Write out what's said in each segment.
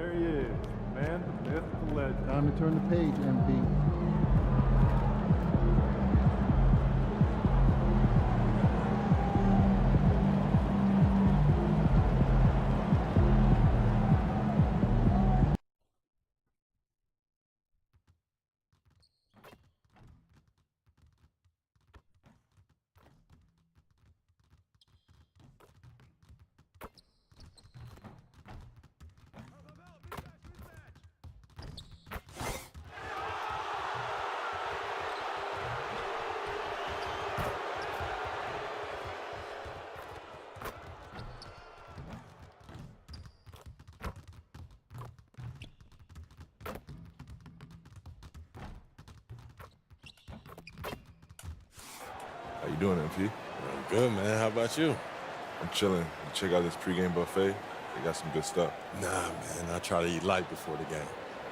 There he is, man, the myth, the legend. Time to turn the page, MP. How you doing, MP? I'm good, man. How about you? I'm chilling. You check out this pregame buffet? They got some good stuff. Nah, man. I try to eat light before the game.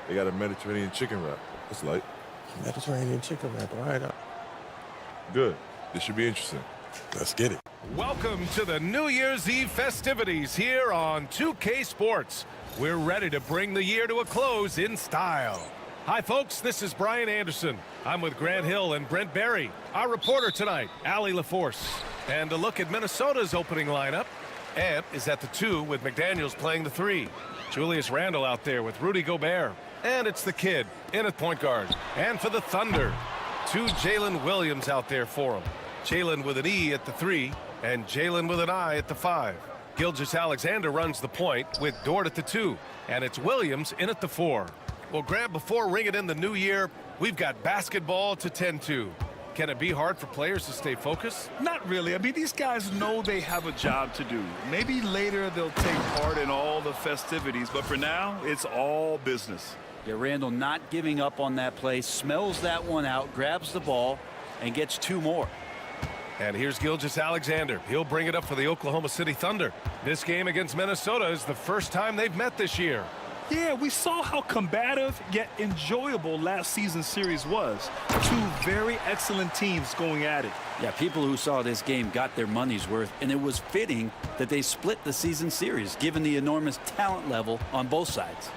They got a Mediterranean chicken wrap. It's light. Mediterranean chicken wrap. All right. Good. This should be interesting. Let's get it. Welcome to the New Year's Eve festivities here on 2K Sports. We're ready to bring the year to a close in style. Hi, folks. This is Brian Anderson. I'm with Grant Hill and Brent Barry. Our reporter tonight, Allie LaForce. And a look at Minnesota's opening lineup. Ant is at the 2 with McDaniels playing the 3. Julius Randle out there with Rudy Gobert. And it's the kid in at point guard. And for the Thunder, 2 Jalen Williams out there for him. Jalen with an E at the 3 and Jalen with an I at the 5. Gilgeous-Alexander runs the point with Dort at the 2. And it's Williams in at the 4. Well, Grant, before ringing in the new year, we've got basketball to tend to. Can it be hard for players to stay focused? Not really. I mean, these guys know they have a job to do. Maybe later they'll take part in all the festivities, but for now, it's all business. Yeah, Randall not giving up on that play, smells that one out, grabs the ball, and gets 2 more. And here's Gilgeous-Alexander. He'll bring it up for the Oklahoma City Thunder. This game against Minnesota is the first time they've met this year. Yeah, we saw how combative yet enjoyable last season's series was. 2 very excellent teams going at it. Yeah, people who saw this game got their money's worth, and it was fitting that they split the season series, given the enormous talent level on both sides.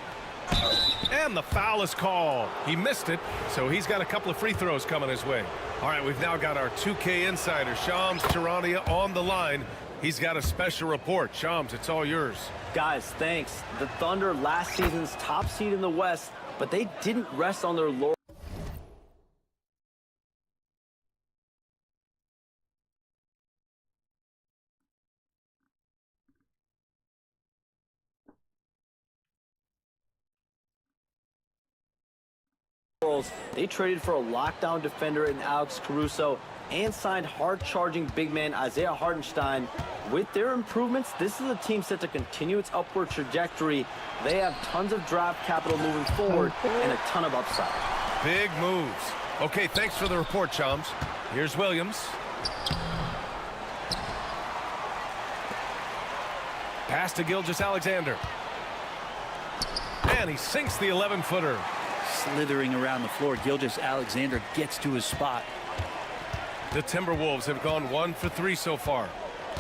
And the foul is called. He missed it, so he's got a couple of free throws coming his way. All right, we've now got our 2K insider, Shams Charania, on the line. He's got a special report. Shams, it's all yours. Guys, thanks. The Thunder, last season's top seed in the West, but they didn't rest on their laurels. They traded for a lockdown defender in Alex Caruso and signed hard-charging big man Isaiah Hartenstein. With their improvements, this is a team set to continue its upward trajectory. They have tons of draft capital moving forward and a ton of upside. Big moves. Okay, thanks for the report, Chums. Here's Williams. Pass to Gilgeous-Alexander. And he sinks the 11-footer. Slithering around the floor, Gilgeous-Alexander gets to his spot. The Timberwolves have gone 1 for 3 so far.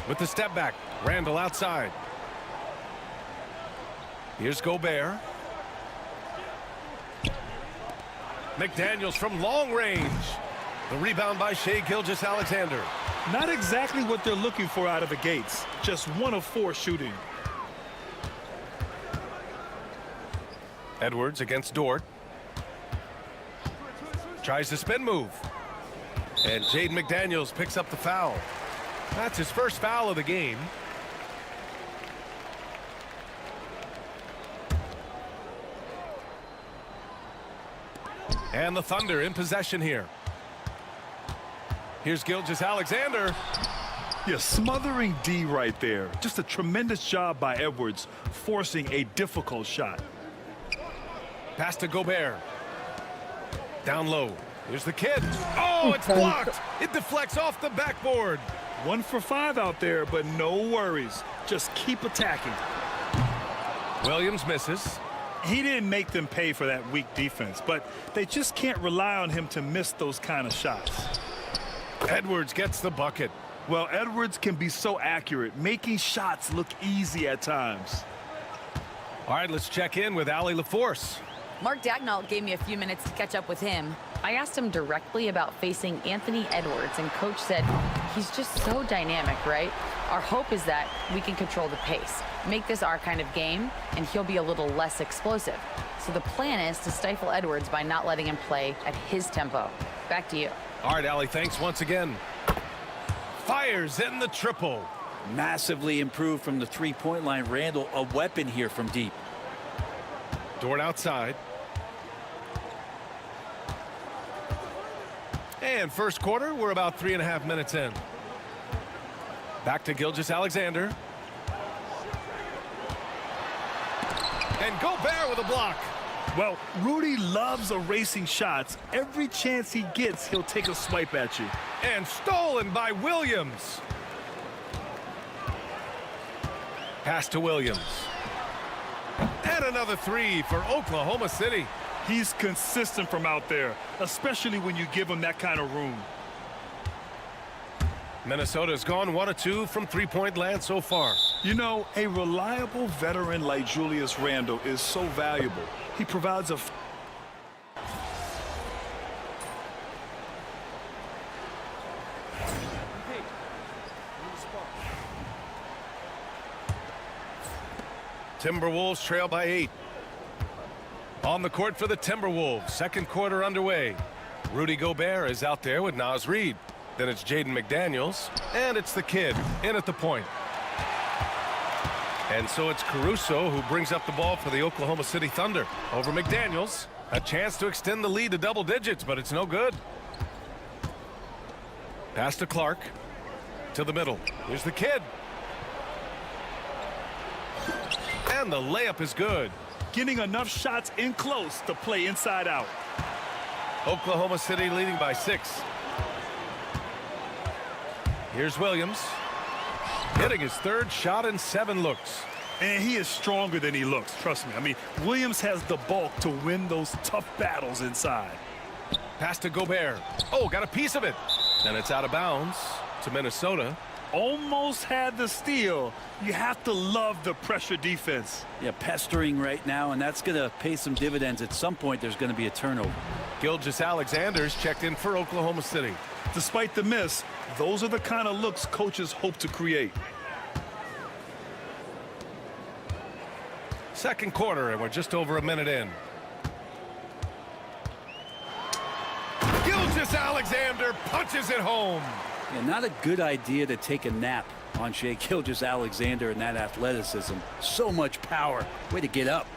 With the step back, Randle outside. Here's Gobert. McDaniels from long range. The rebound by Shai Gilgeous-Alexander. Not exactly what they're looking for out of the gates. Just 1 of 4 shooting. Edwards against Dort. Tries the spin move. And Jaden McDaniels picks up the foul. That's his first foul of the game. And the Thunder in possession here. Here's Gilgeous-Alexander. Yeah, smothering D right there. Just a tremendous job by Edwards, forcing a difficult shot. Pass to Gobert. Down low. Here's the kid. Oh, it's blocked. It deflects off the backboard. 1 for 5 out there, but no worries. Just keep attacking. Williams misses. He didn't make them pay for that weak defense, but they just can't rely on him to miss those kind of shots. Edwards gets the bucket. Well, Edwards can be so accurate, making shots look easy at times. All right, let's check in with Allie LaForce. Mark Dagnall gave me a few minutes to catch up with him. I asked him directly about facing Anthony Edwards, and Coach said he's just so dynamic, right? Our hope is that we can control the pace, make this our kind of game, and he'll be a little less explosive. So the plan is to stifle Edwards by not letting him play at his tempo. Back to you. All right, Allie, thanks once again. Fires in the triple. Massively improved from the three-point line. Randall, a weapon here from deep. Dort outside. And first quarter, we're about 3.5 minutes in. Back to Gilgeous-Alexander. And Gobert with a block. Well, Rudy loves erasing shots. Every chance he gets, he'll take a swipe at you. And stolen by Williams. Pass to Williams. And another three for Oklahoma City. He's consistent from out there, especially when you give him that kind of room. Minnesota's gone 1 of 2 from three-point land so far. You know, a reliable veteran like Julius Randle is so valuable. He provides a... Timberwolves trail by 8. On the court for the Timberwolves. Second quarter underway. Rudy Gobert is out there with Naz Reid. Then it's Jaden McDaniels. And it's the kid in at the point. And so it's Caruso who brings up the ball for the Oklahoma City Thunder. Over McDaniels. A chance to extend the lead to double digits, but it's no good. Pass to Clark. To the middle. Here's the kid. And the layup is good. Getting enough shots in close to play inside out. Oklahoma City leading by 6. Here's Williams. Hitting his third shot in 7 looks. And he is stronger than he looks, trust me. I mean, Williams has the bulk to win those tough battles inside. Pass to Gobert. Oh, got a piece of it. And it's out of bounds to Minnesota. Almost had the steal. You have to love the pressure defense. Yeah, pestering right now, and that's going to pay some dividends. At some point, there's going to be a turnover. Gilgeous-Alexander's checked in for Oklahoma City. Despite the miss, those are the kind of looks coaches hope to create. Second quarter, and we're just over a minute in. Gilgeous-Alexander punches it home. Yeah, not a good idea to take a nap on Shai Gilgeous-Alexander and that athleticism. So much power. Way to get up.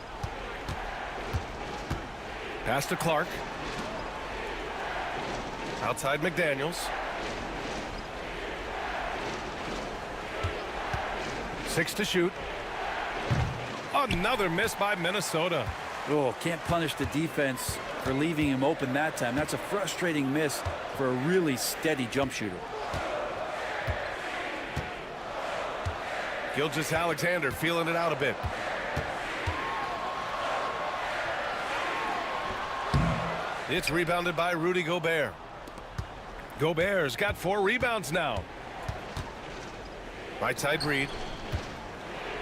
Pass to Clark. Outside McDaniels. 6 to shoot. Another miss by Minnesota. Oh, can't punish the defense for leaving him open that time. That's a frustrating miss for a really steady jump shooter. Gilgeous-Alexander feeling it out a bit. It's rebounded by Rudy Gobert. Gobert's got 4 rebounds now. Right side Reid.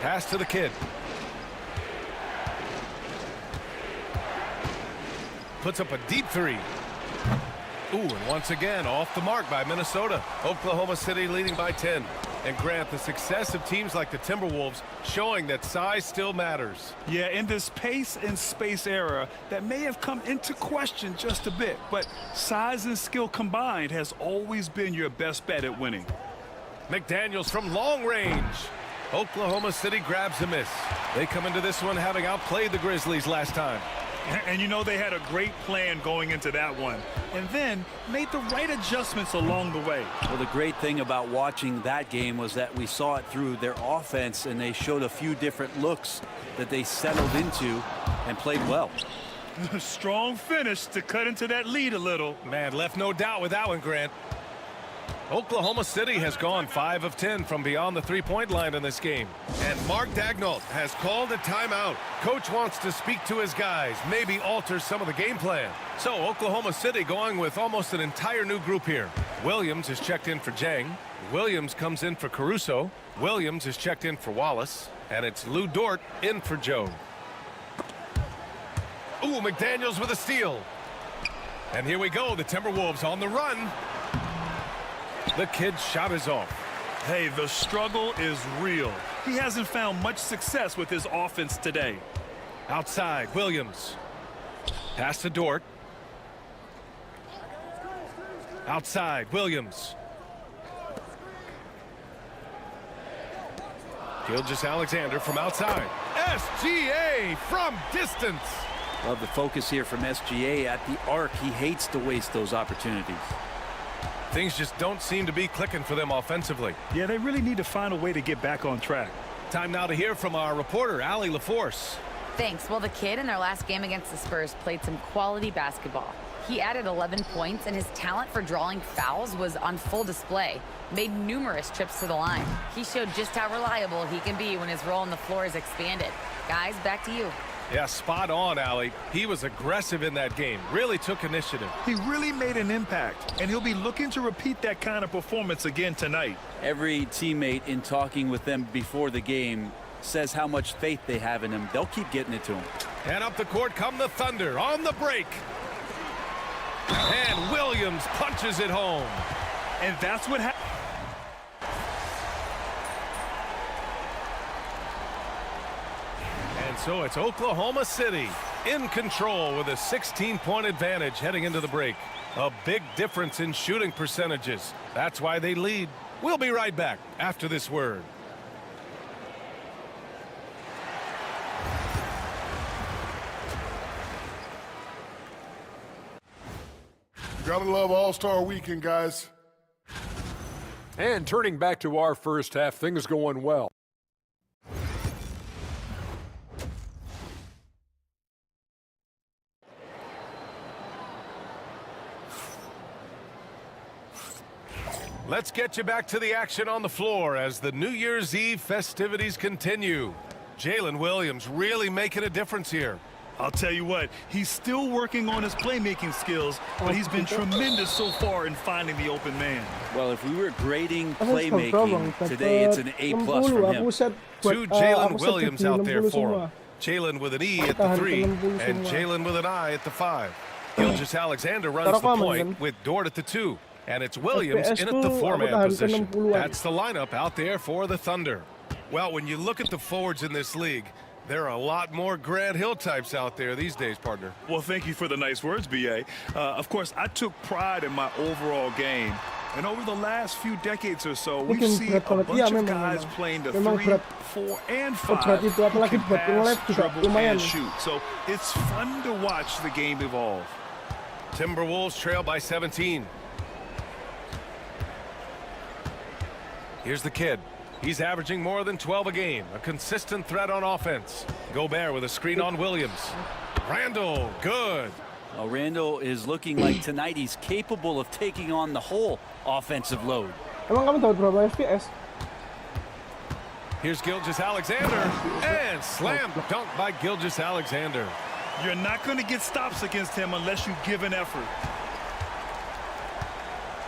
Pass to the kid. Puts up a deep 3. Ooh, and once again off the mark by Minnesota. Oklahoma City leading by 10. And Grant, the success of teams like the Timberwolves showing that size still matters. Yeah, in this pace and space era, that may have come into question just a bit, but size and skill combined has always been your best bet at winning. McDaniels from long range. Oklahoma City grabs a miss. They come into this one having outplayed the Grizzlies last time. And you know they had a great plan going into that one, and then made the right adjustments along the way. Well, the great thing about watching that game was that we saw it through their offense, and they showed a few different looks that they settled into and played well. Strong finish to cut into that lead a little. Man, left no doubt with that one, Grant. Oklahoma City has gone 5 of 10 from beyond the three-point line in this game. And Mark Dagnall has called a timeout. Coach wants to speak to his guys, maybe alter some of the game plan. So Oklahoma City going with almost an entire new group here. Williams is checked in for Jang. Williams comes in for Caruso. Williams is checked in for Wallace. And it's Lou Dort in for Joe. Ooh, McDaniels with a steal. And here we go, the Timberwolves on the run. The kid's shot is off. Hey, the struggle is real. He hasn't found much success with his offense today. Outside, Williams. Pass to Dort. Outside, Williams. Gilgeous-Alexander from outside. SGA from distance. Love the focus here from SGA at the arc. He hates to waste those opportunities. Things just don't seem to be clicking for them offensively. Yeah, they really need to find a way to get back on track. Time now to hear from our reporter, Allie LaForce. Thanks. Well, the kid in their last game against the Spurs played some quality basketball. He added 11 points, and his talent for drawing fouls was on full display. Made numerous trips to the line. He showed just how reliable he can be when his role on the floor is expanded. Guys, back to you. Yeah, spot on, Allie. He was aggressive in that game. Really took initiative. He really made an impact, and he'll be looking to repeat that kind of performance again tonight. Every teammate in talking with them before the game says how much faith they have in him. They'll keep getting it to him. And up the court come the Thunder on the break. And Williams punches it home. And that's what happened. And so it's Oklahoma City in control with a 16-point advantage heading into the break. A big difference in shooting percentages. That's why they lead. We'll be right back after this word. Gotta love All-Star Weekend, guys. And turning back to our first half, things going well. Let's get you back to the action on the floor as the New Year's Eve festivities continue. Jalen Williams really making a difference here. I'll tell you what, he's still working on his playmaking skills, but he's been tremendous so far in finding the open man. Well, if we were grading playmaking, today it's an A+ from him. Two Jalen Williams out there for him. Jalen with an E at the 3 and Jalen with an I at the 5. Gilgeous-Alexander runs the point with Dort at the 2. And it's Williams in at the 4-man position. That's the lineup out there for the Thunder. Well, when you look at the forwards in this league, there are a lot more Grant Hill types out there these days, partner. Well, thank you for the nice words, B.A. Of course, I took pride in my overall game. And over the last few decades or so, we've seen a bunch of guys playing the 3, 4, and 5 who can pass, dribble, and shoot. So it's fun to watch the game evolve. Timberwolves trail by 17. Here's the kid. He's averaging more than 12 a game. A consistent threat on offense. Gobert with a screen on Williams. Randall, good. Well, Randall is looking like tonight he's capable of taking on the whole offensive load. Emang kamu tahu berapa FPS? Here's Gilgeous-Alexander. And slam dunk by Gilgeous-Alexander. You're not going to get stops against him unless you give an effort.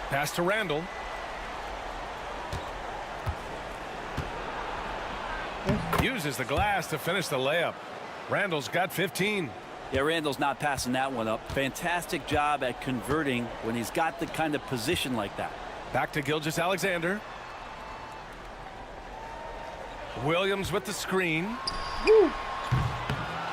Pass to Randall. Uses the glass to finish the layup. Randall's got 15. Yeah, Randall's not passing that one up. Fantastic job at converting when he's got the kind of position like that. Back to Gilgeous-Alexander. Williams with the screen. Woo.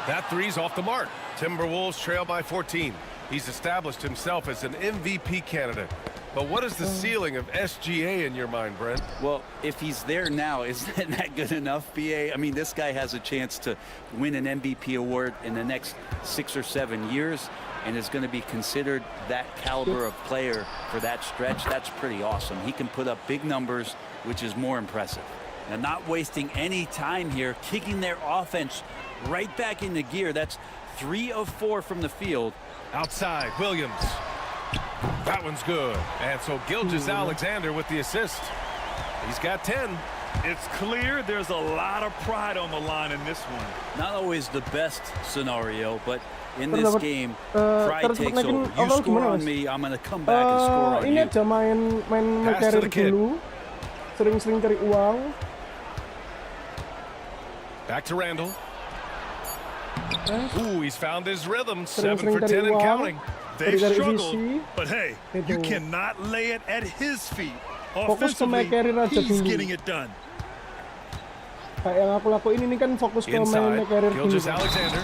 That three's off the mark. Timberwolves trail by 14. He's established himself as an MVP candidate. But what is the ceiling of SGA in your mind, Brent? Well, if he's there now, isn't that good enough, BA? I mean, this guy has a chance to win an MVP award in the next 6 or 7 years and is going to be considered that caliber of player for that stretch. That's pretty awesome. He can put up big numbers, which is more impressive. And not wasting any time here, kicking their offense right back into gear. That's 3 of 4 from the field. Outside, Williams. That one's good. And so Gilgeous-Alexander with the assist. He's got 10. It's clear there's a lot of pride on the line in this one. Not always the best scenario, but in this game, pride takes over. You score on me, I'm going to come back and score on you. Ini aja main karir dulu. Sering-sering cari uang. Back to Randall. Ooh, he's found his rrhythm. 7 for 10 and counting. They've struggled, but hey, you cannot lay it at his feet. Offensively, he's getting it done. Kayak yang aku lakuin ini kan fokus ke main carrier dulu. Alexander.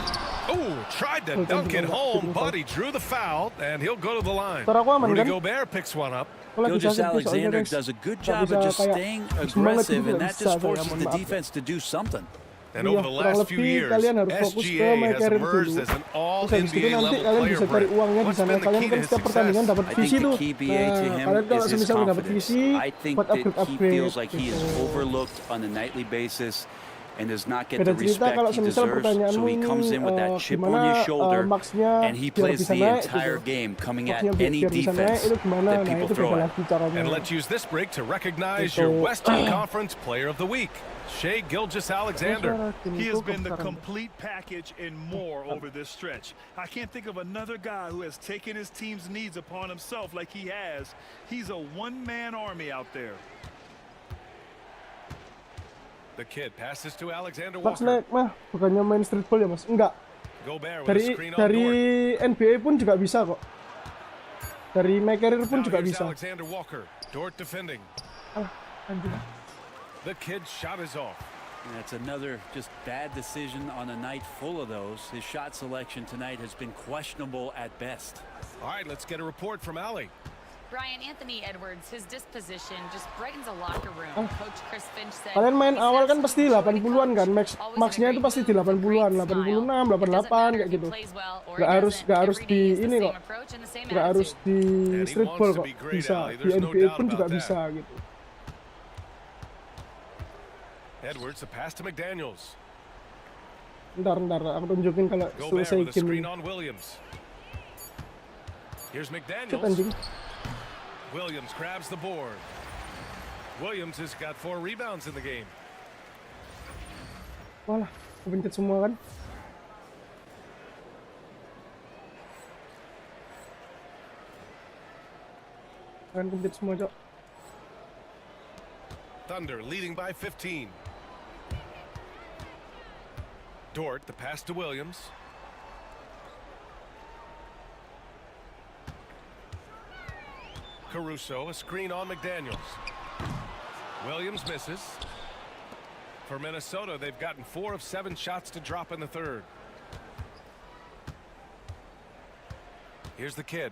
Oh, tried to dunk it home, but he drew the foul, and he'll go to the line. Rudy Gobert picks one up. Gilgeous Alexander does a good job of just staying aggressive, and that just forces the defense to do something. And over the last few years, SGA has emerged as an all-NBA level player. What's been the key to his success? I think the key, BA, to him is his confidence. I think that he feels like he is overlooked on a nightly basis and does not get the respect he deserves. So he comes in with that chip on his shoulder, and he plays the entire game, coming at any defense that people throw at. And let's use this break to recognize your Western Conference Player of the Week, Shai Gilgeous-Alexander. He has been the complete package and more over this stretch. I can't think of another guy who has taken his team's needs upon himself like he has. He's a one-man army out there. The kid passes to Alexander Walker. Mah, bukannya main streetball ya mas? Enggak. Dari NBA pun juga bisa kok. Dari my career pun juga bisa. Alexander Walker, Dort defending. The kid's shot is off. And that's another just bad decision on a night full of those. His shot selection tonight has been questionable at best. All right, let's get a report from Ali. Brian, Anthony Edwards, his disposition just brightens a locker room. Coach Chris Finch said. Kalian main awal kan pasti 80-an kan, max-nya itu pasti di 80-an, 86, 88 kayak gitu. Gak harus di ini kok. Gak harus di streetball kok. Bisa, di NBA pun juga bisa gitu. Edwards, the pass to McDaniels. Ntar, aku tunjukin kalau selesai game. Here's McDaniels. Williams grabs the board. Williams has got 4 rebounds in the game. Walah, kepencet semua kan. Kan kepencet semua, Cok. Thunder leading by 15. Dort, the pass to Williams. Caruso, a screen on McDaniels. Williams misses. For Minnesota, they've gotten 4 of 7 shots to drop in the third. Here's the kid.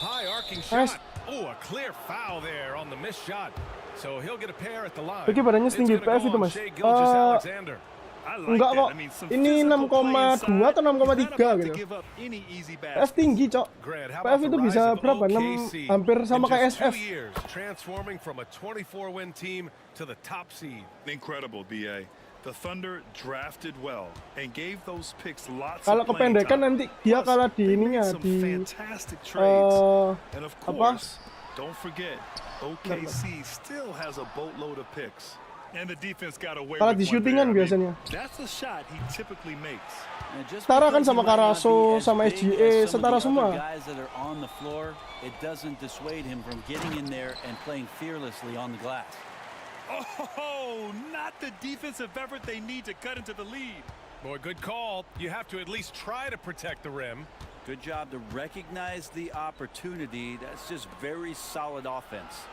High arcing shot. Oh, a clear foul there on the missed shot. So he'll get a pair at the line. Oke, badannya setinggi PF itu, Mas. Enggak kok. Ini 6,2 atau 6,3 gitu. PF tinggi, Cok. PF itu bisa berapa? 6, hampir sama kayak SF. Transforming from a 24-win team to the top seed. Incredible, BA. The Thunder drafted well and gave those picks lots kalau of playing kependekan time. nanti dia kalah di ininya di and of course, don't forget, OKC still has a boatload of picks. And the defense got away kalah di shootingan biasanya. That's a shot he typically makes. Setara kan sama Caruso, sama SGA, setara semua. Guys that are on the floor, it doesn't dissuade him from getting in there and playing fearlessly on the glass. Oh, not the defensive effort they need to cut into the lead. Boy, good call. You have to at least try to protect the rim. Good job to recognize the opportunity. That's just very solid offense.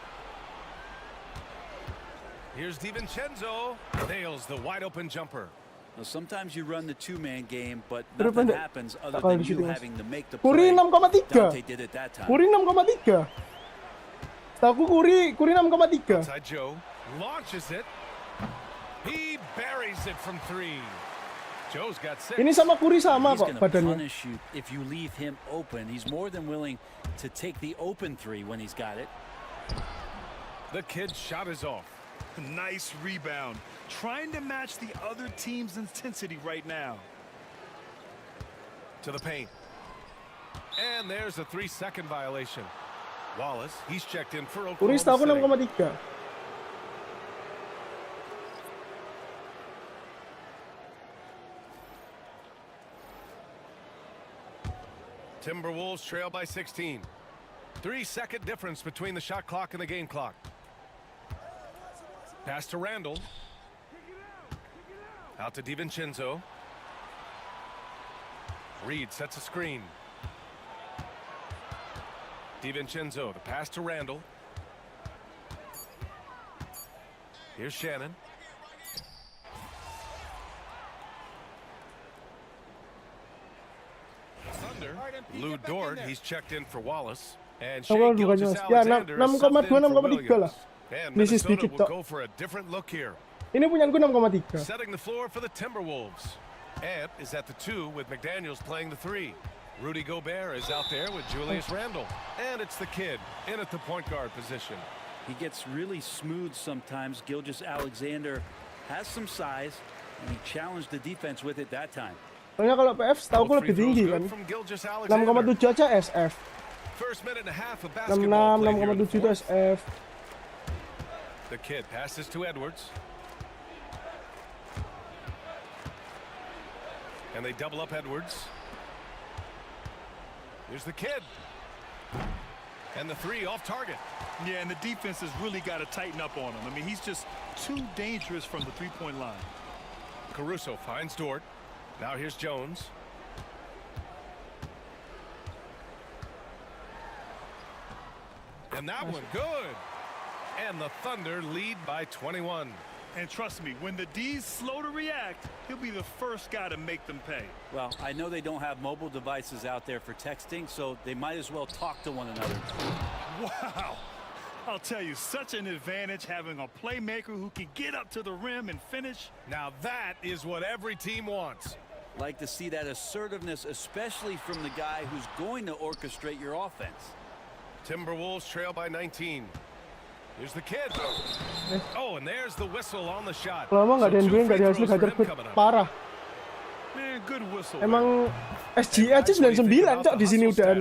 Here's DiVincenzo. Nails the wide open jumper. Well, sometimes you run the two-man game, but nothing happens other than you having to make the Curry play. 6,3. Dante did it that time. Curry 6,3. Setahu Curry 6,3. Outside Joe launches it. He buries it from 3. Joe's got 6. Ini sama Curry sama kok badannya. Punish you if you leave him open. He's more than willing to take the open 3 when he's got it. The kid's shot is off. Nice rebound. Trying to match the other team's intensity right now. To the paint. And there's a 3-second violation. Wallace, he's checked in for Oklahoma Curry setahu 6,3. Timberwolves trail by 16. 3-second difference between the shot clock and the game clock. Pass to Randall. Out to DiVincenzo. Reed sets a screen. DiVincenzo, the pass to Randall. Here's Shannon. Thunder. Lou Dort, he's checked in for Wallace. And Shea Gilgeous-Alexander is subbed in for Williams. And Minnesota will go for a different look here. Ini punyaku 6,3. Setting the floor for the Timberwolves. Ant is at the 2 with McDaniels playing the 3. Rudy Gobert is out there with Julius Randle. And it's the kid in at the point guard position. He gets really smooth sometimes. Gilgeous-Alexander has some size, and he challenged the defense with it that time. Soalnya kalau PF setahu lebih tinggi kan. 6,7 aja SF. 66, 6,7 itu SF. The kid passes to Edwards. And they double up Edwards. Here's the kid. And the 3 off target. Yeah, and the defense has really got to tighten up on him. I mean, he's just too dangerous from the three-point line. Caruso finds Dort. Now here's Jones. And that one good. And the Thunder lead by 21. And trust me, when the D's slow to react, he'll be the first guy to make them pay. Well, I know they don't have mobile devices out there for texting, so they might as well talk to one another. Wow. I'll tell you, such an advantage having a playmaker who can get up to the rim and finish. Now that is what every team wants. Like to see that assertiveness, especially from the guy who's going to orchestrate your offense. Timberwolves trail by 19. Here's the kid. Oh, and there's the whistle on the shot. Lama nggak ada NBA nggak dihasil hajar parah. Man, good whistle. Emang SGA aja 99 cok di sini udah.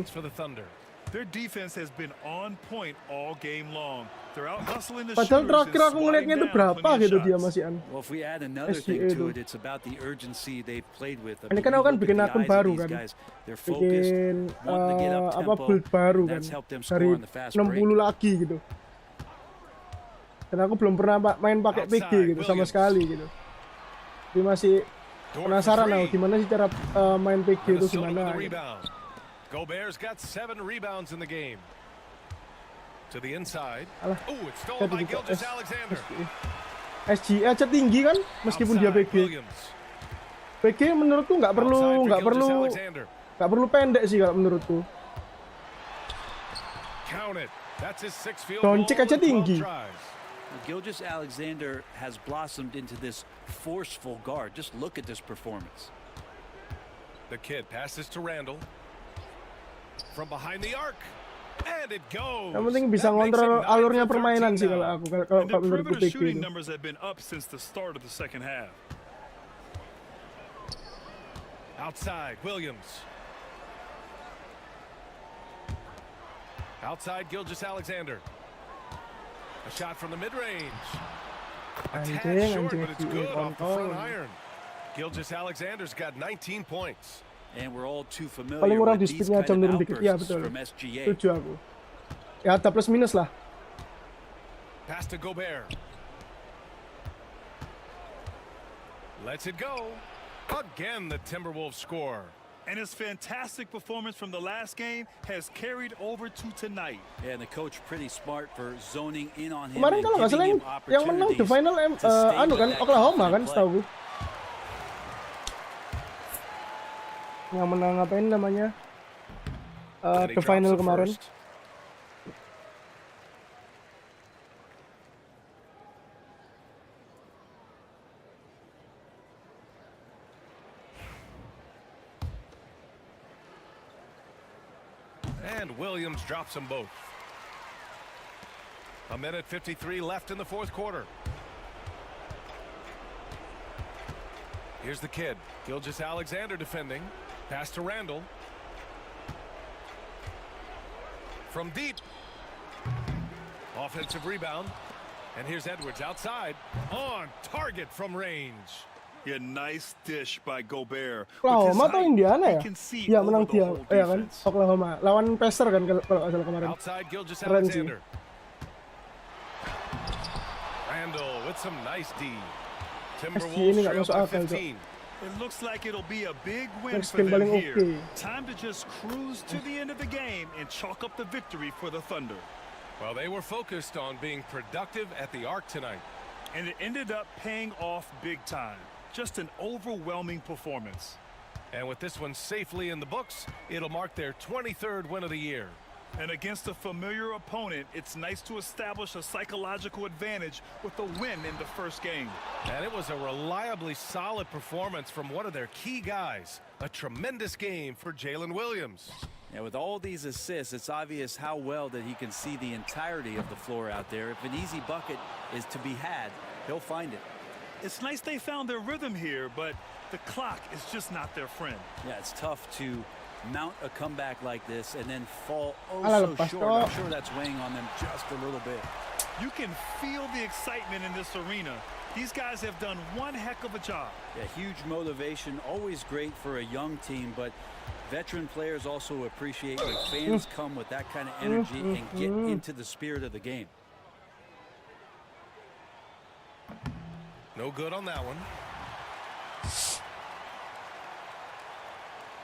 Their defense has been on point all game long. They're out hustling the Padahal shooters terakhir aku ngeliatnya itu berapa gitu dia masih an. Well, if we add another thing to it, it's about the urgency they've played with. Ini kan aku kan bikin akun baru kan, bikin apa build baru kan dari 60 lagi gitu. Dan aku belum pernah main pakai PG gitu sama sekali gitu. Jadi masih penasaran aku gimana sih cara main PG itu gimana. Gitu. Gobert's got 7 rebounds in the game. To the inside. Oh, it's stolen by Gilgeous-Alexander. SGA aja tinggi kan meskipun dia PG. PG menurutku nggak perlu pendek sih kalau menurutku. Doncic aja tinggi. Gilgeous-Alexander has blossomed into this forceful guard. Just look at this performance. The kid passes to Randall. From behind the arc. And it goes. Yang penting bisa ngontrol alurnya permainan sih kalau aku kalau menurutku PG. Shooting numbers have been up since the start of the second half. Outside Williams. Outside Gilgeous-Alexander. A shot from the mid-range. A tad short, but it's good off the front iron. Gilgeous-Alexander's got 19 points. And we're all too familiar paling murah with di these speednya kind jam of dikit. Ya outbursts betul. from SGA. Setuju aku. Ya ada plus minus lah. Pass to Gobert. Lets it go. Again, the Timberwolves score. And his fantastic performance from the last game has carried over to tonight. And the coach pretty smart for zoning in on him. Kemarin kalau nggak salah yang menang the final kan Oklahoma kan setahu gue. Yang menang apain namanya the final kemarin. And Williams drops them both. 1:53 left in the fourth quarter. Here's the kid, Gilgeous-Alexander defending. Pass to Randall. From deep. Offensive rebound. And here's Edwards outside. On target from range. Yeah, nice dish by Gobert. Oklahoma atau Indiana ya? Ya menang dia, ya kan? Oklahoma. Lawan Pacers kan kalau nggak salah kemarin. Outside Gilgeous-Alexander. Randall with some nice D. Timberwolves trail by 15. It looks like it'll be a big win Next for game them paling here. okay. Time to just cruise to the end of the game and chalk up the victory for the Thunder. Well, they were focused on being productive at the arc tonight. And it ended up paying off big time. Just an overwhelming performance. And with this one safely in the books, it'll mark their 23rd win of the year. And against a familiar opponent, it's nice to establish a psychological advantage with a win in the first game. And it was a reliably solid performance from one of their key guys. A tremendous game for Jalen Williams. Yeah, with all these assists, it's obvious how well that he can see the entirety of the floor out there. If an easy bucket is to be had, he'll find it. It's nice they found their rhythm here, but the clock is just not their friend. Yeah, it's tough to mount a comeback like this and then fall Ala, so short. I'm sure that's weighing on them just a little bit. You can feel the excitement in this arena. These guys have done one heck of a job. Yeah, huge motivation, always great for a young team, but veteran players also appreciate when fans come with that kind of energy and get into the spirit of the game. No good on that one.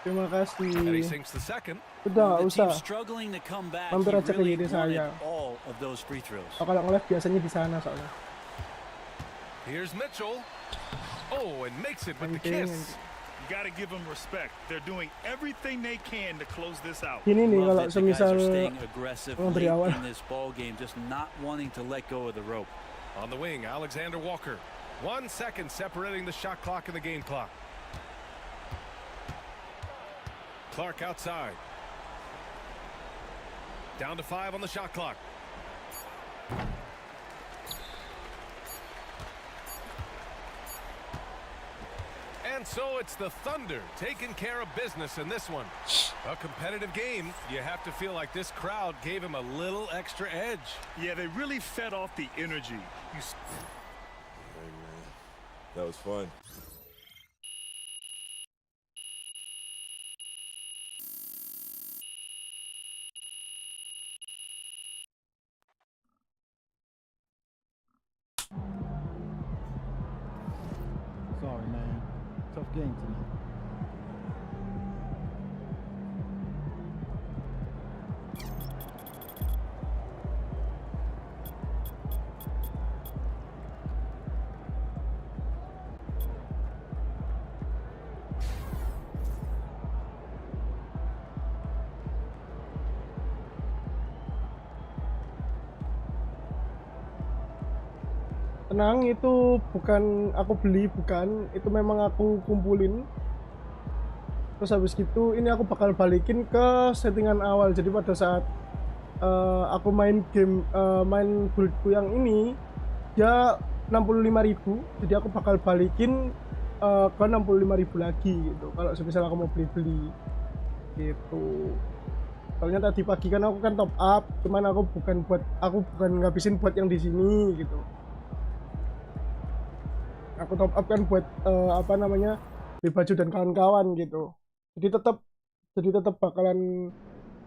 Terima kasih. And he sinks the second. Udah, The usah. team struggling to come back. Hampir He aja really kayak gini wanted saya. all of those free throws. Kalau nge-live biasanya di sana soalnya. Here's Mitchell. Oh, and makes it with the Penting. kiss. You got to give them respect. They're doing everything they can to close this out. Gini nih Love kalau that the guys semisal are staying aggressive dari late awal. in this ball game, just not wanting to let go of the rope. On the wing, Alexander Walker. 1 second separating the shot clock and the game clock. Clark outside. Down to 5 on the shot clock. And so it's the Thunder taking care of business in this one. A competitive game. You have to feel like this crowd gave him a little extra edge. Yeah, they really fed off the energy. Hey, man. That was fun. Sorry, man. Tough game tonight. Tenang, itu bukan aku beli, bukan, itu memang aku kumpulin. Terus habis gitu ini aku bakal balikin ke settingan awal. Jadi pada saat aku main game, main buildku yang ini dia 65.000, jadi aku bakal balikin ke 65.000 lagi gitu kalau misalnya aku mau beli gitu. Soalnya tadi pagi kan aku kan top up, cuman aku bukan ngabisin buat yang di sini gitu. Aku top up kan buat apa namanya, beli baju dan kawan-kawan gitu. Jadi tetap bakalan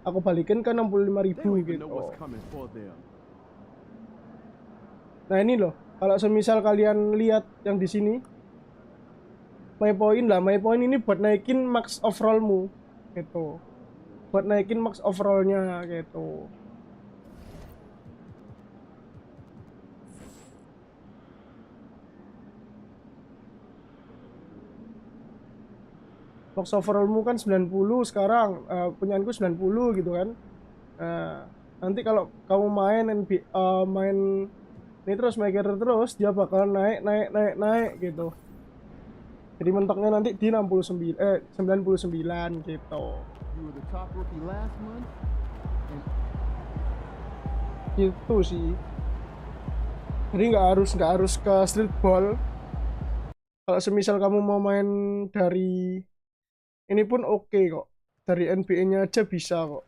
aku balikin ke 65.000 gitu. Nah ini loh, kalau semisal kalian lihat yang di sini, my point ini buat naikin max overallmu gitu, buat naikin max overallnya gitu. Max overallmu kan 90 sekarang, punyaanku 90 gitu kan. Nanti kalau kamu main ini terus terus, dia bakal naik gitu. Jadi mentoknya nanti di 99 gitu. Gitu sih. Jadi nggak harus ke streetball. Kalau semisal kamu mau main dari ini pun oke kok. Dari NBA-nya aja bisa kok.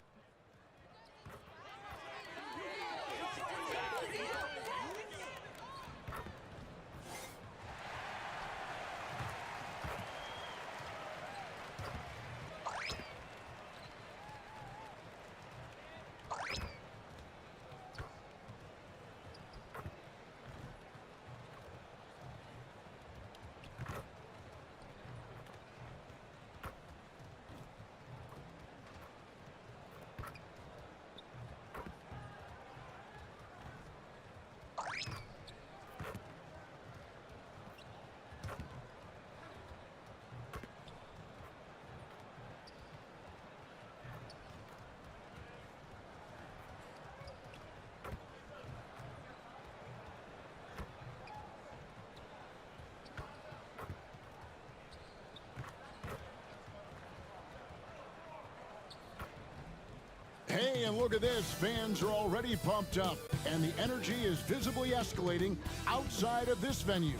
And look at this, fans are already pumped up, and the energy is visibly escalating outside of this venue.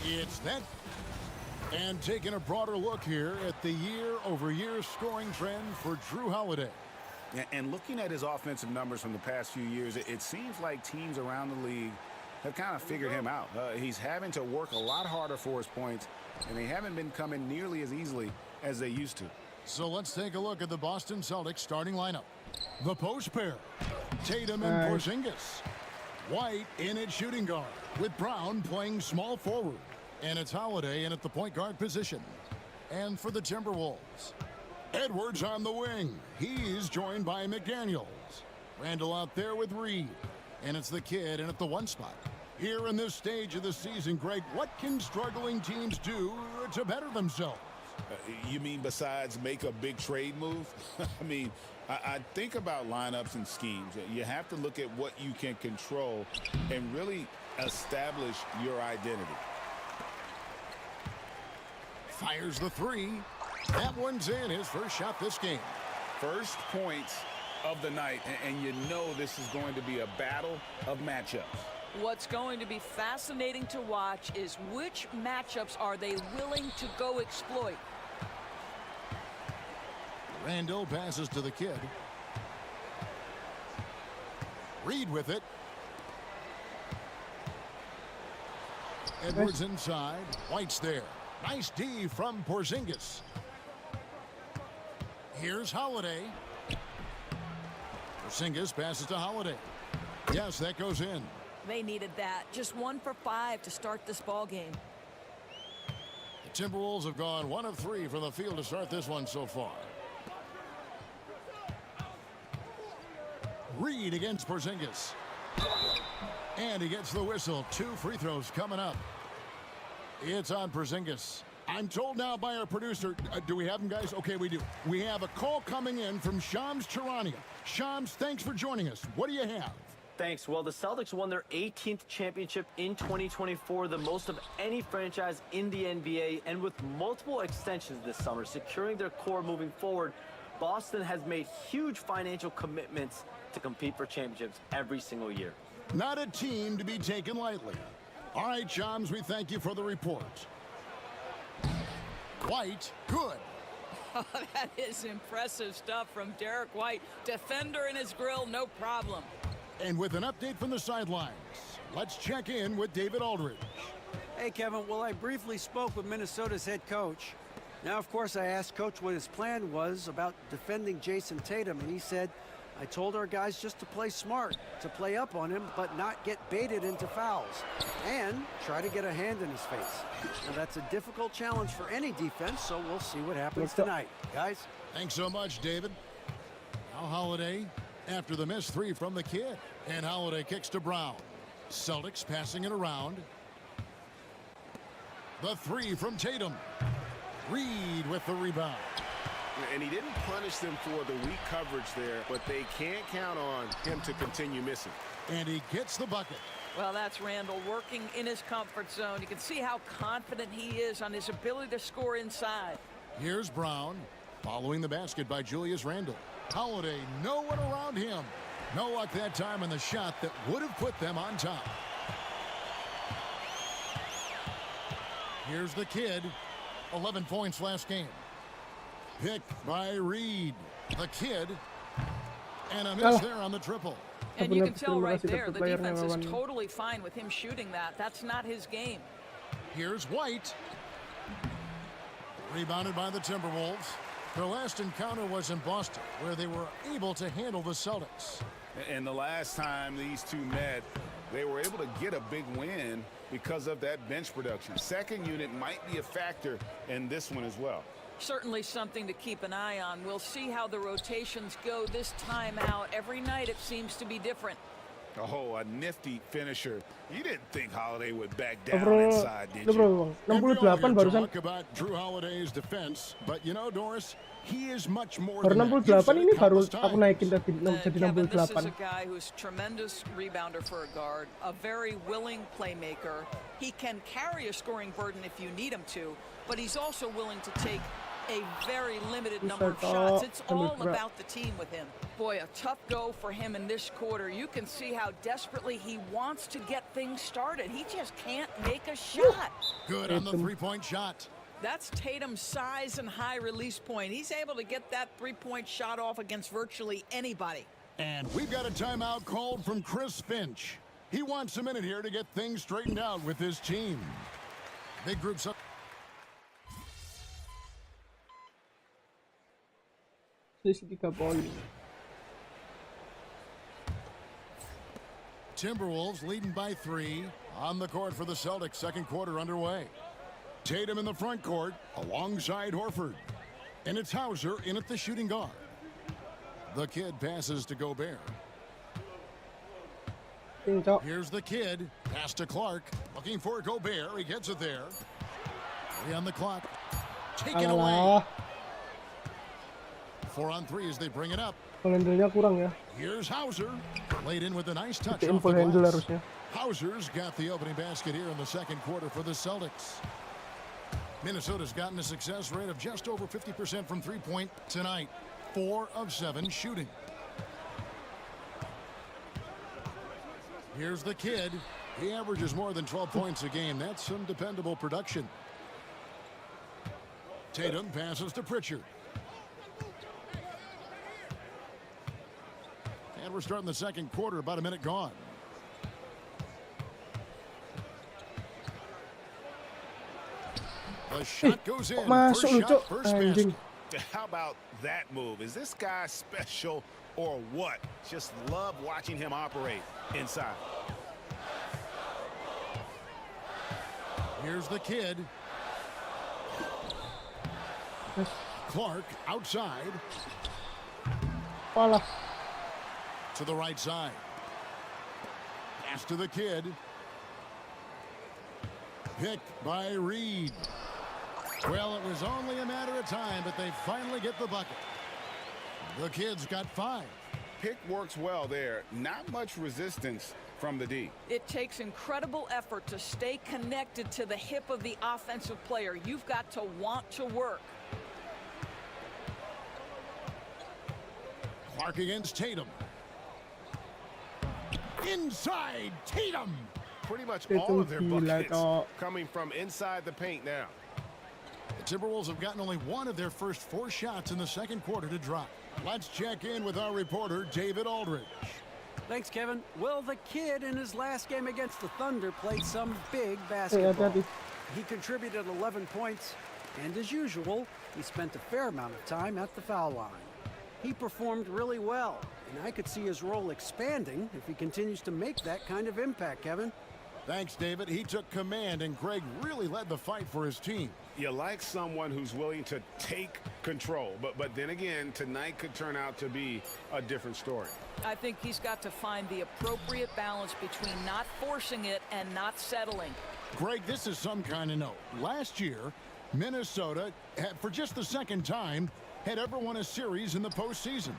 It's that. And taking a broader look here at the year-over-year scoring trend for Drew Holiday. And looking at his offensive numbers from the past few years, it seems like teams around the league have kind of figured him out. He's having to work a lot harder for his points, and they haven't been coming nearly as easily as they used to. So let's take a look at the Boston Celtics starting lineup. The post pair, Tatum and Porzingis. White in at shooting guard, with Brown playing small forward. And it's Holiday in at the point guard position. And for the Timberwolves, Edwards on the wing. He's joined by McDaniels. Randall out there with Reed. And it's the kid in at the 1 spot. Here in this stage of the season, Greg, what can struggling teams do to better themselves? You mean besides make a big trade move? I mean, I think about lineups and schemes. You have to look at what you can control and really establish your identity. Fires the 3. That one's in, his first shot this game. First points of the night, and you know this is going to be a battle of matchups. What's going to be fascinating to watch is which matchups are they willing to go exploit. Randall passes to the kid. Reed with it. Edwards inside. White's there. Nice D from Porzingis. Here's Holiday. Porzingis passes to Holiday. Yes, that goes in. They needed that. Just 1 for 5 to start this ball game. The Timberwolves have gone 1 of 3 from the field to start this one so far. Reed against Porzingis. And he gets the whistle. 2 free throws coming up. It's on Porzingis. I'm told now by our producer, do we have him, guys? Okay, we do. We have a call coming in from Shams Charania. Shams, thanks for joining us. What do you have? Thanks. Well, the Celtics won their 18th championship in 2024, the most of any franchise in the NBA, and with multiple extensions this summer, securing their core moving forward, Boston has made huge financial commitments to compete for championships every single year. Not a team to be taken lightly. All right, Shams, we thank you for the report. White, good. Oh, that is impressive stuff from Derek White. Defender in his grill, no problem. And with an update from the sidelines, let's check in with David Aldridge. Hey, Kevin. Well, I briefly spoke with Minnesota's head coach. Now, of course, I asked Coach what his plan was about defending Jason Tatum, and he said, I told our guys just to play smart, to play up on him, but not get baited into fouls, and try to get a hand in his face. Now, that's a difficult challenge for any defense, so we'll see what happens tonight. Guys? Thanks so much, David. Now Holiday after the missed 3 from the kid. And Holiday kicks to Brown. Celtics passing it around. The 3 from Tatum. Reed with the rebound. And he didn't punish them for the weak coverage there, but they can't count on him to continue missing. And he gets the bucket. Well, that's Randall working in his comfort zone. You can see how confident he is on his ability to score inside. Here's Brown following the basket by Julius Randle. Holiday, no one around him. No luck that time in the shot that would have put them on top. Here's the kid. 11 points last game. Picked by Reed. The kid. And a miss there on the triple. And you can tell right there, the defense is totally fine with him shooting that. That's not his game. Here's White. Rebounded by the Timberwolves. Their last encounter was in Boston, where they were able to handle the Celtics. And the last time these two met, they were able to get a big win because of that bench production. Second unit might be a factor in this one as well. Certainly something to keep an eye on. We'll see how the rotations go this time out. Every night it seems to be different. Oh, a nifty finisher. You didn't think Holiday would back down inside, did you? 68 barusan. Talk about Drew Holiday's defense, but you know, Doris, he is much more than 68 ini baru aku naikin jadi Kevin, this is 68. a guy who's tremendous rebounder for a guard, a very willing playmaker. He can carry a scoring burden if you need him to, but he's also willing to take a very limited number of shots. It's all about the team with him. Boy, a tough go for him in this quarter. You can see how desperately he wants to get things started. He just can't make a shot. Good on the three-point shot. That's Tatum's size and high release point. He's able to get that three-point shot off against virtually anybody. And we've got a timeout called from Chris Finch. He wants a minute here to get things straightened out with his team. Big groups up. Timberwolves leading by 3 on the court for the Celtics. Second quarter underway. Tatum in the front court alongside Horford. And it's Hauser in at the shooting guard. The kid passes to Gobert. Here's the kid. Pass to Clark. Looking for Gobert. He gets it there. 3 on the clock. Taken away. 4 on 3 as they bring it up. Here's Hauser. Laid in with a nice touch off the glass. Hauser's got the opening basket here in the second quarter for the Celtics. Minnesota's gotten a success rate of just over 50% from three-point tonight. 4 of 7 shooting. Here's the kid. He averages more than 12 points a game. That's some dependable production. Tatum passes to Pritchard. And we're starting the second quarter, about a minute gone. The shot goes in. First shot, first basket. How about that move? Is this guy special or what? Just love watching him operate inside. Here's the kid. Clark outside. To the right side. Pass to the kid. Picked by Reed. Well, it was only a matter of time, but they finally get the bucket. The kid's got 5. Pick works well there. Not much resistance from the D. It takes incredible effort to stay connected to the hip of the offensive player. You've got to want to work. Clark against Tatum. Inside Tatum. Pretty much all of their buckets coming from inside the paint now. The Timberwolves have gotten only 1 of their first 4 shots in the second quarter to drop. Let's check in with our reporter, David Aldridge. Thanks, Kevin. Well, the kid in his last game against the Thunder played some big basketball. He contributed 11 points, and as usual, he spent a fair amount of time at the foul line. He performed really well, and I could see his role expanding if he continues to make that kind of impact, Kevin. Thanks, David. He took command, and Greg really led the fight for his team. You like someone who's willing to take control, but then again, tonight could turn out to be a different story. I think he's got to find the appropriate balance between not forcing it and not settling. Greg, this is some kind of note. Last year, Minnesota, for just the second time, had ever won a series in the postseason.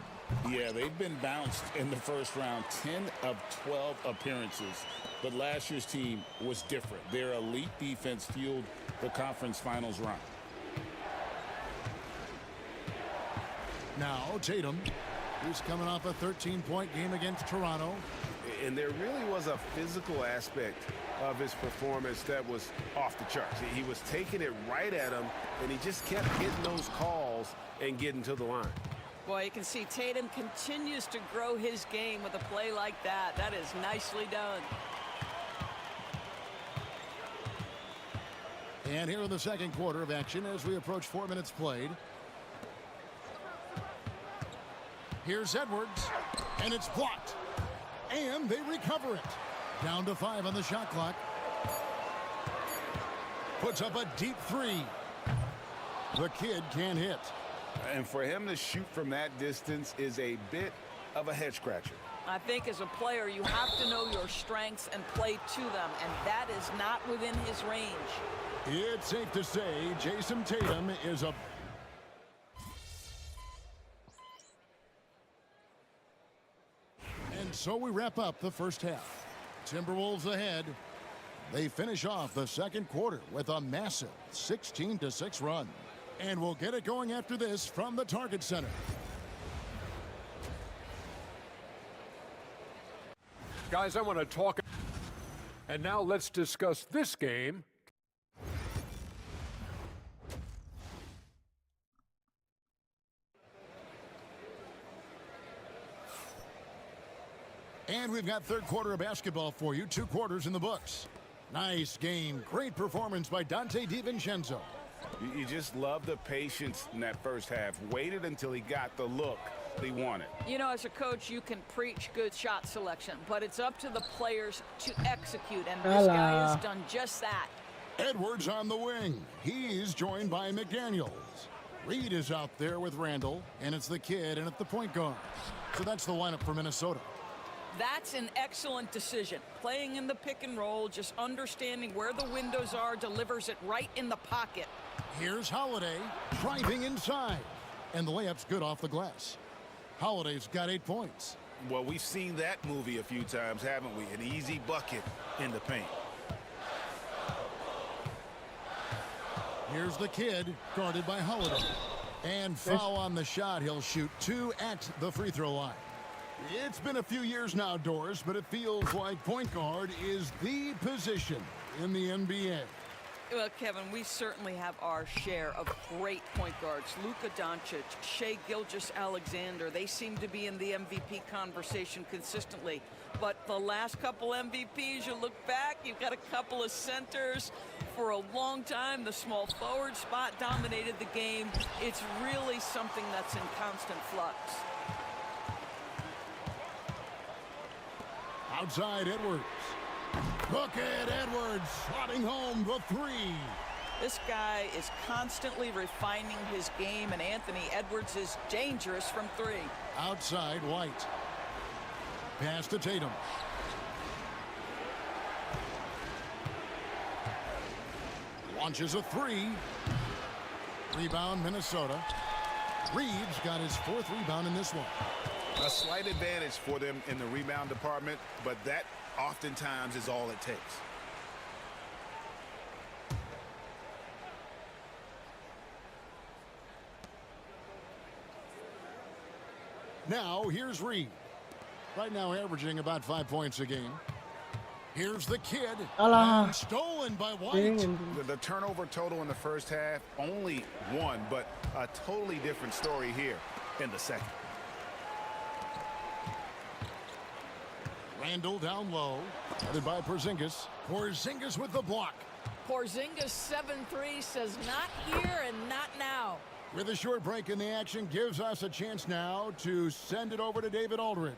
Yeah, they've been bounced in the first round, 10 of 12 appearances. But last year's team was different. Their elite defense fueled the conference finals run. Now Tatum, who's coming off a 13-point game against Toronto. And there really was a physical aspect of his performance that was off the charts. He was taking it right at him, and he just kept getting those calls and getting to the line. Boy, you can see Tatum continues to grow his game with a play like that. That is nicely done. And here in the second quarter of action as we approach 4 minutes played. Here's Edwards, and it's blocked. And they recover it. Down to 5 on the shot clock. Puts up a deep 3. The kid can't hit. And for him to shoot from that distance is a bit of a head scratcher. I think as a player, you have to know your strengths and play to them, and that is not within his range. It's safe to say Jason Tatum is a... And so we wrap up the first half. Timberwolves ahead. They finish off the second quarter with a massive 16-6 run. And we'll get it going after this from the Target Center. Guys, I want to talk. And now let's discuss this game. And we've got third quarter of basketball for you. 2 quarters in the books. Nice game. Great performance by Dante DiVincenzo. You just love the patience in that first half. Waited until he got the look he wanted. You know, as a coach, you can preach good shot selection, but it's up to the players to execute, and this guy has done just that. Edwards on the wing. He's joined by McDaniels. Reed is out there with Randall, and it's the kid and at the point guard. So that's the lineup for Minnesota. That's an excellent decision. Playing in the pick and roll, just understanding where the windows are, delivers it right in the pocket. Here's Holiday driving inside, and the layup's good off the glass. Holiday's got 8 points. Well, we've seen that movie a few times, haven't we? An easy bucket in the paint. Here's the kid, guarded by Holiday. And foul on the shot. He'll shoot 2 at the free throw line. It's been a few years now, Doris, but it feels like point guard is the position in the NBA. Well, Kevin, we certainly have our share of great point guards. Luka Doncic, Shai Gilgeous-Alexander, they seem to be in the MVP conversation consistently. But the last couple MVPs, you look back, you've got a couple of centers. For a long time, the small forward spot dominated the game. It's really something that's in constant flux. Outside Edwards. Look at Edwards swatting home the 3. This guy is constantly refining his game, and Anthony Edwards is dangerous from 3. Outside White. Pass to Tatum. Launches a 3. Rebound Minnesota. Reeves got his 4th rebound in this one. A slight advantage for them in the rebound department, but that oftentimes is all it takes. Now here's Reed. Right now averaging about 5 points a game. Here's the kid. And stolen by White. The turnover total in the first half, only 1, but a totally different story here in the second. Randall down low, headed by Porzingis. Porzingis with the block. Porzingis 7-3 says not here and not now. With a short break in the action, gives us a chance now to send it over to David Aldridge.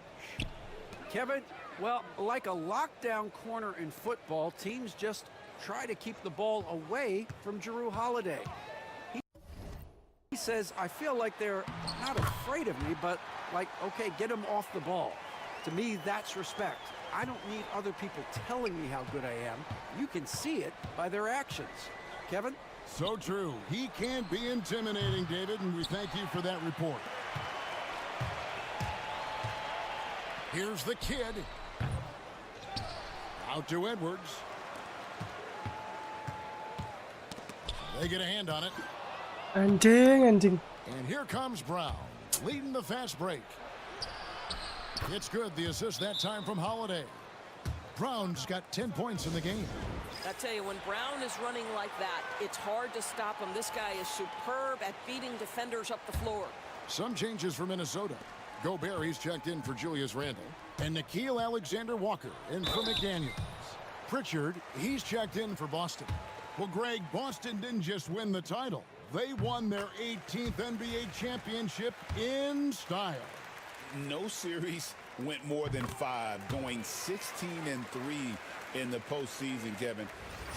Kevin, well, like a lockdown corner in football, teams just try to keep the ball away from Jrue Holiday. He says, I feel like they're not afraid of me, but like, okay, get them off the ball. To me, that's respect. I don't need other people telling me how good I am. You can see it by their actions. Kevin? So true. He can be intimidating, David, and we thank you for that report. Here's the kid. Out to Edwards. They get a hand on it. Anjing. And here comes Brown, leading the fast break. It's good, the assist that time from Holiday. Brown's got 10 points in the game. I tell you, when Brown is running like that, it's hard to stop him. This guy is superb at beating defenders up the floor. Some changes for Minnesota. Gobert, he's checked in for Julius Randle. And Nickeil Alexander-Walker in for McDaniels. Pritchard, he's checked in for Boston. Well, Greg, Boston didn't just win the title. They won their 18th NBA championship in style. No series went more than 5, going 16-3 in the postseason, Kevin.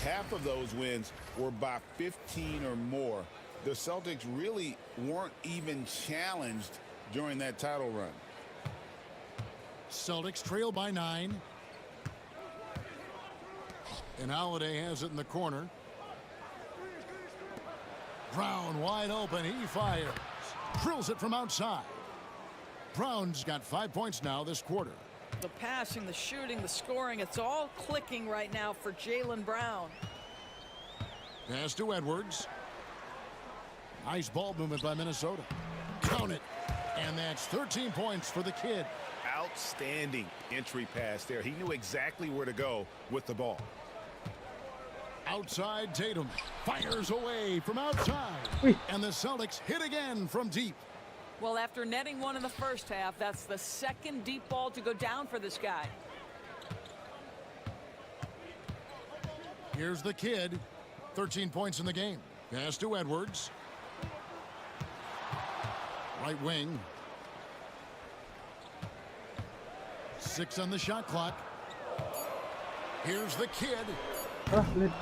Half of those wins were by 15 or more. The Celtics really weren't even challenged during that title run. Celtics trail by 9. And Holiday has it in the corner. Brown wide open. He fires. Drills it from outside. Brown's got 5 points now this quarter. The passing, the shooting, the scoring, it's all clicking right now for Jaylen Brown. Pass to Edwards. Nice ball movement by Minnesota. Count it. And that's 13 points for the kid. Outstanding entry pass there. He knew exactly where to go with the ball. Outside Tatum fires away from outside. And the Celtics hit again from deep. Well, after netting one in the first half, that's the second deep ball to go down for this guy. Here's the kid. 13 points in the game. Pass to Edwards. Right wing. 6 on the shot clock. Here's the kid. Trying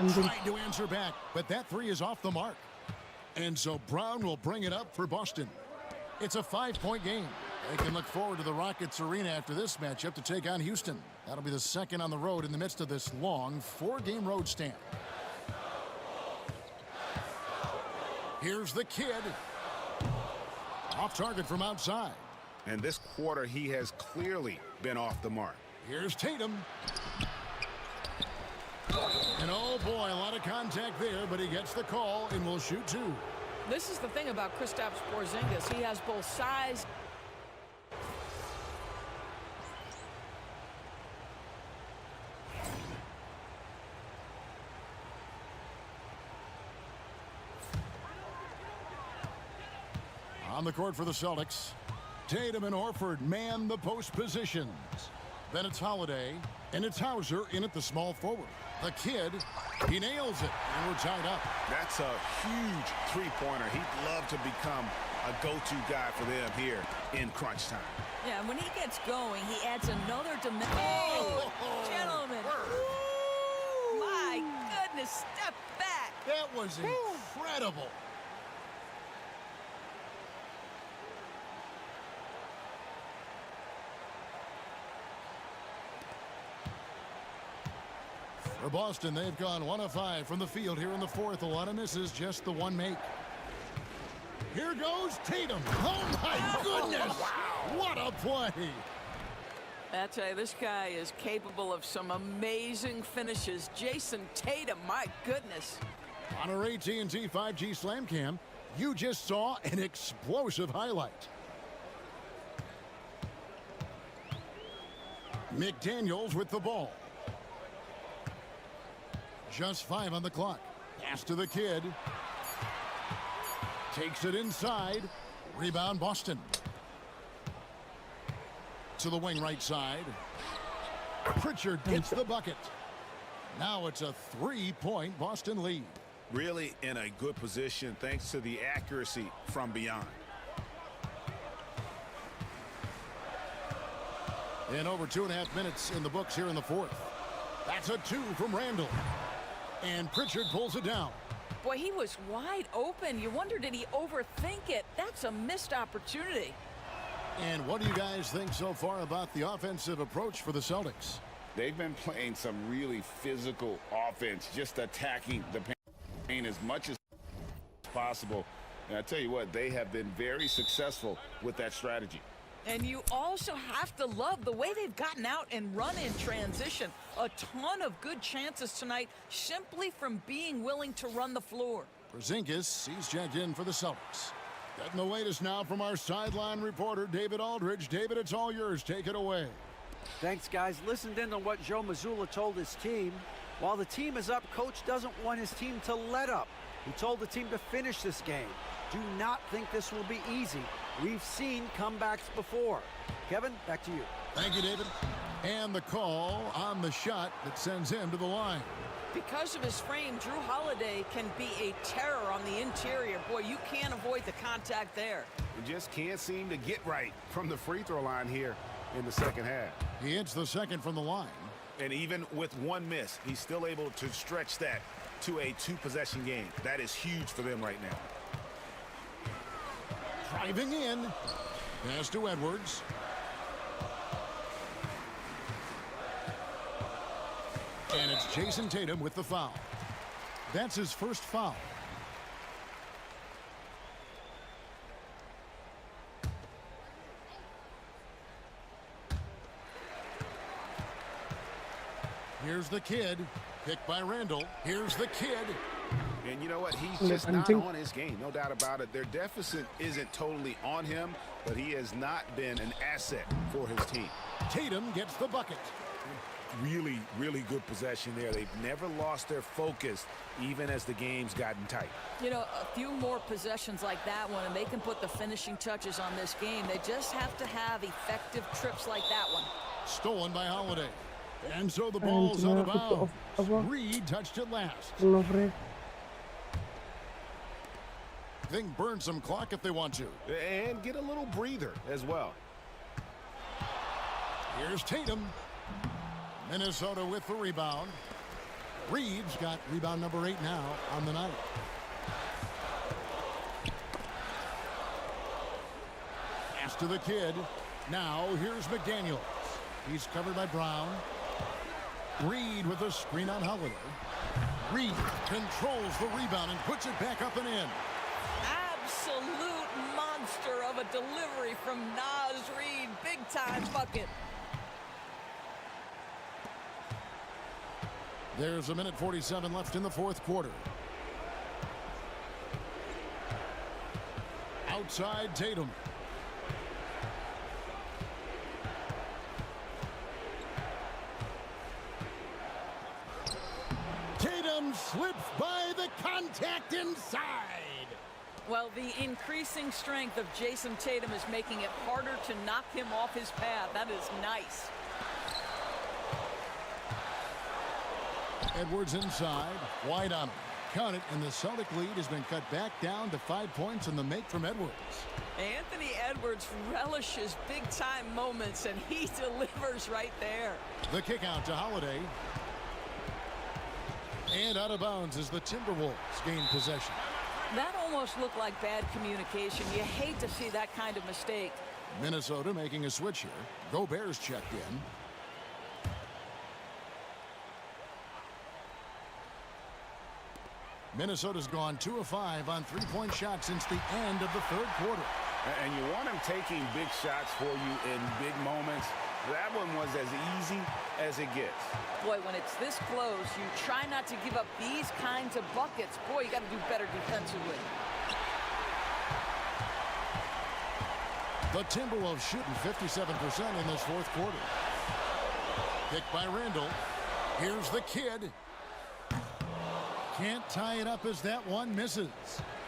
to answer back, but that 3 is off the mark. And so Brown will bring it up for Boston. It's a 5-point game. They can look forward to the Rockets arena after this matchup to take on Houston. That'll be the second on the road in the midst of this long 4-game road stand. Here's the kid. Off target from outside. And this quarter, he has clearly been off the mark. Here's Tatum. And oh boy, a lot of contact there, but he gets the call and will shoot 2. This is the thing about Kristaps Porzingis. He has both size. On the court for the Celtics, Tatum and Horford man the post positions. Then it's Holiday, and it's Hauser in at the small forward. The kid, he nails it, and we're tied up. That's a huge three-pointer. He'd love to become a go-to guy for them here in crunch time. Yeah, when he gets going, he adds another dimension. Oh, gentlemen. Woo! My goodness, step back. That was incredible. For Boston, they've gone 1 of 5 from the field here in the fourth. A lot of misses, just the 1 make. Here goes Tatum. Oh, my goodness. Wow. What a play. I tell you, this guy is capable of some amazing finishes. Jason Tatum, my goodness. On our AT&T 5G Slam Cam, you just saw an explosive highlight. McDaniels with the ball. Just 5 on the clock. Pass to the kid. Takes it inside. Rebound Boston. To the wing right side. Pritchard gets the bucket. Now it's a 3-point Boston lead. Really in a good position thanks to the accuracy from beyond. And over 2.5 minutes in the books here in the fourth. That's a 2 from Randall. And Pritchard pulls it down. Boy, he was wide open. You wonder, did he overthink it? That's a missed opportunity. And what do you guys think so far about the offensive approach for the Celtics? They've been playing some really physical offense, just attacking the paint as much as possible. And I tell you what, they have been very successful with that strategy. And you also have to love the way they've gotten out and run in transition. A ton of good chances tonight simply from being willing to run the floor. Porzingis, he's checked in for the Celtics. Getting the latest now from our sideline reporter, David Aldridge. David, it's all yours. Take it away. Thanks, guys. Listened in on what Joe Mazzulla told his team. While the team is up, Coach doesn't want his team to let up. He told the team to finish this game. Do not think this will be easy. We've seen comebacks before. Kevin, back to you. Thank you, David. And the call on the shot that sends him to the line. Because of his frame, Drew Holiday can be a terror on the interior. Boy, you can't avoid the contact there. You just can't seem to get right from the free throw line here in the second half. He hits the second from the line. And even with 1 miss, he's still able to stretch that to a 2-possession game. That is huge for them right now. Driving in. Pass to Edwards. And it's Jason Tatum with the foul. That's his first foul. Here's the kid. Picked by Randall. Here's the kid. And you know what? He's just not on his game, no doubt about it. Their deficit isn't totally on him, but he has not been an asset for his team. Tatum gets the bucket. Really, really good possession there. They've never lost their focus, even as the game's gotten tight. You know, a few more possessions like that one, and they can put the finishing touches on this game. They just have to have effective trips like that one. Stolen by Holiday. And so the ball's out of bounds. Reed touched it last. They can burn some clock if they want to. And get a little breather as well. Here's Tatum. Minnesota with the rebound. Reed's got rebound number 8 now on the night. Pass to the kid. Now here's McDaniels. He's covered by Brown. Reed with a screen on Holiday. Reed controls the rebound and puts it back up and in. Absolute monster of a delivery from Naz Reed. Big time bucket. There's 1:47 left in the fourth quarter. Outside Tatum. Tatum slips by the contact inside. Well, the increasing strength of Jason Tatum is making it harder to knock him off his path. That is nice. Edwards inside. White on him. Count it, and the Celtic lead has been cut back down to 5 points in the make from Edwards. Anthony Edwards relishes big-time moments, and he delivers right there. The kick out to Holiday. And out of bounds as the Timberwolves gain possession. That almost looked like bad communication. You hate to see that kind of mistake. Minnesota making a switch here. Gobert's checked in. Minnesota's gone 2 of 5 on three-point shots since the end of the third quarter. And you want him taking big shots for you in big moments. That one was as easy as it gets. Boy, when it's this close, you try not to give up these kinds of buckets. Boy, you got to do better defensively. The Timberwolves shooting 57% in this fourth quarter. Picked by Randall. Here's the kid. Can't tie it up as that one misses.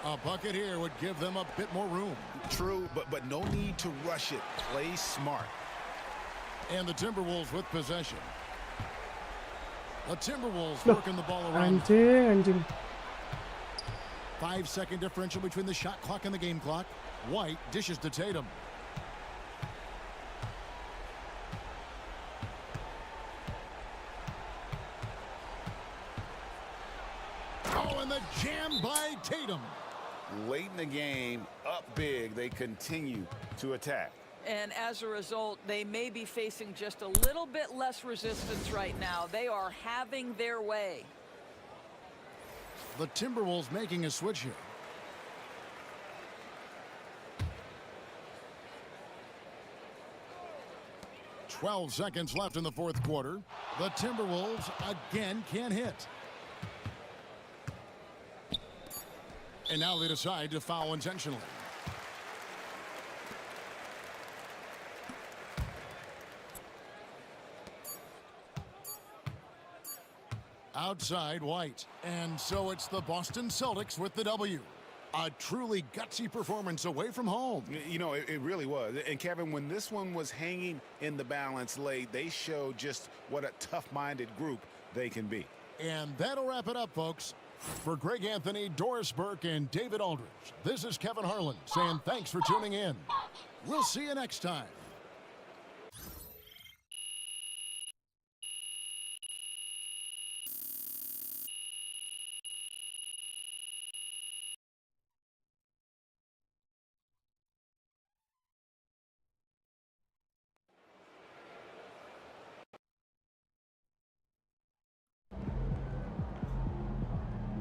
A bucket here would give them a bit more room. True, but no need to rush it. Play smart. And the Timberwolves with possession. The Timberwolves working the ball around. 5-second differential between the shot clock and the game clock. White dishes to Tatum. Oh, and the jam by Tatum. Late in the game, up big, they continue to attack. And as a result, they may be facing just a little bit less resistance right now. They are having their way. The Timberwolves making a switch here. .12 seconds left in the fourth quarter. The Timberwolves again can't hit. And now they decide to foul intentionally. Outside White. And so it's the Boston Celtics with the W. A truly gutsy performance away from home. You know, it really was. And Kevin, when this one was hanging in the balance late, they showed just what a tough-minded group they can be. And that'll wrap it up, folks. For Greg Anthony, Doris Burke, and David Aldridge, this is Kevin Harlan saying thanks for tuning in. We'll see you next time.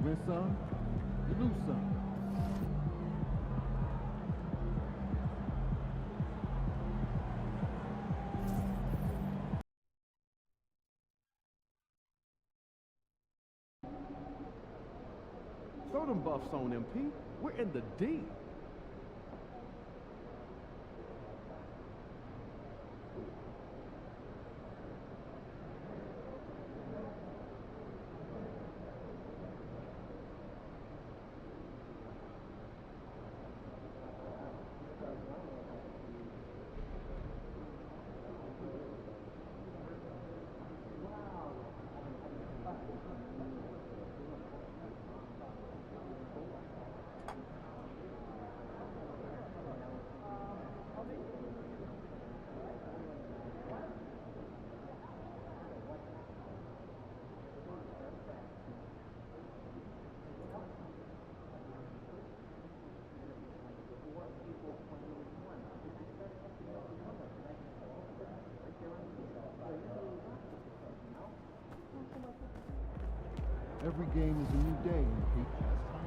Win some, you lose some. Throw them buffs on MP. We're in the D. Every game is a new day, MP.